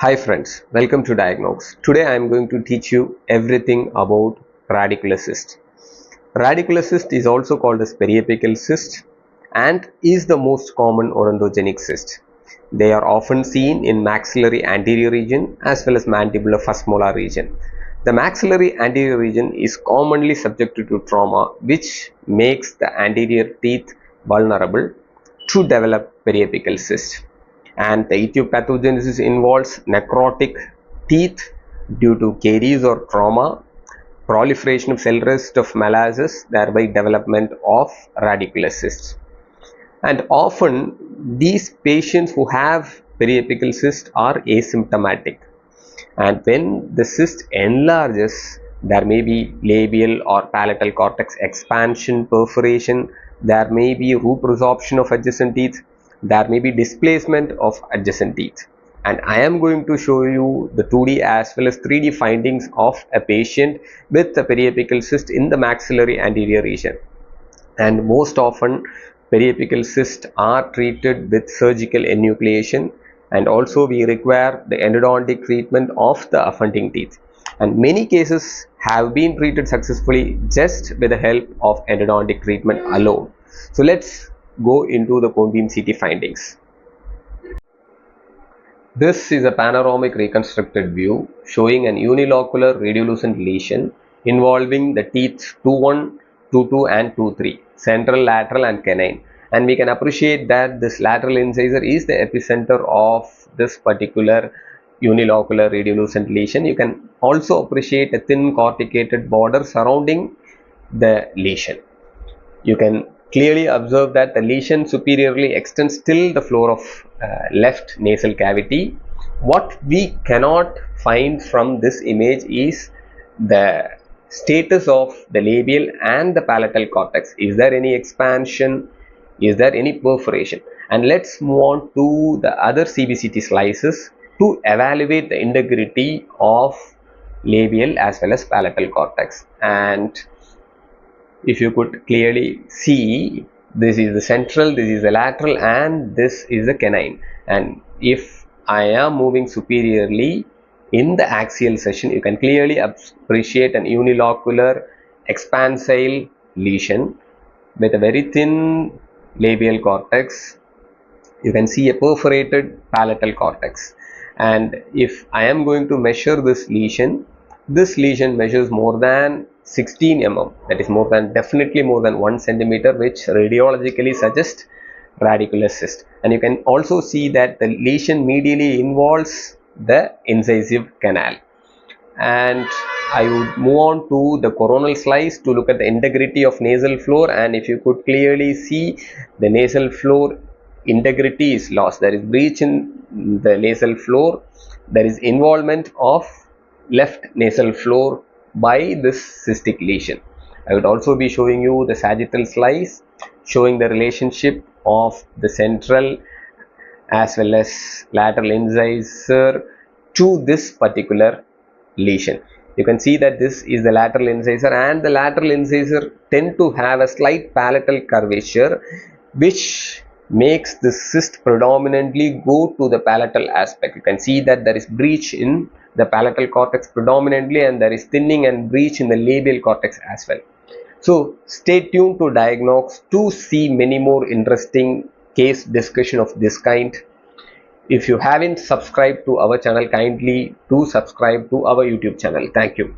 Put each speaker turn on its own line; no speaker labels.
Hi friends, welcome to Diagnox. Today I am going to teach you everything about radicular cyst. Radicular cyst is also called as periapical cyst and is the most common odontogenic cyst. They are often seen in maxillary anterior region as well as mandibular first molar region. The maxillary anterior region is commonly subjected to trauma, which makes the anterior teeth vulnerable to develop periapical cyst. And the etiopathogenesis involves necrotic teeth due to caries or trauma, proliferation of cell rest of molasses, thereby development of radicular cysts. And often these patients who have periapical cyst are asymptomatic, and when the cyst enlarges, there may be labial or palatal cortex expansion, perforation, there may be root resorption of adjacent teeth, there may be displacement of adjacent teeth. And I am going to show you the 2D as well as 3D findings of a patient with a periapical cyst in the maxillary anterior region. And most often periapical cysts are treated with surgical enucleation, and also we require the endodontic treatment of the offending teeth, and many cases have been treated successfully just with the help of endodontic treatment alone. So let's go into the cone beam CT findings. This is a panoramic reconstructed view showing an unilocular radiolucent lesion involving the teeth 2-1, 2-2 and 2-3, central, lateral and canine. And we can appreciate that this lateral incisor is the epicenter of this particular unilocular radiolucent lesion. You can also appreciate a thin corticated border surrounding the lesion. You can clearly observe that the lesion superiorly extends till the floor of left nasal cavity. What we cannot find from this image is the status of the labial and the palatal cortex. Is there any expansion? Is there any perforation? And let's move on to the other CBCT slices to evaluate the integrity of labial as well as palatal cortex. And if you could clearly see, this is the central, this is the lateral and this is the canine. And if I am moving superiorly in the axial section, you can clearly appreciate an unilocular expansile lesion with a very thin labial cortex. You can see a perforated palatal cortex. And if I am going to measure this lesion measures more than 16 mm, that is definitely more than 1 centimeter, which radiologically suggests radicular cyst. And you can also see that the lesion medially involves the incisive canal. And I would move on to the coronal slice to look at the integrity of nasal floor. And if you could clearly see, the nasal floor integrity is lost. There is breach in the nasal floor. There is involvement of left nasal floor by this cystic lesion. I would also be showing you the sagittal slice showing the relationship of the central as well as lateral incisor to this particular lesion. You can see that this is the lateral incisor, and the lateral incisor tend to have a slight palatal curvature, which makes the cyst predominantly go to the palatal aspect. You can see that there is breach in the palatal cortex predominantly, and there is thinning and breach in the labial cortex as well. So stay tuned to Diagnox to see many more interesting case discussion of this kind. If you haven't subscribed to our channel, kindly do subscribe to our YouTube channel. Thank you.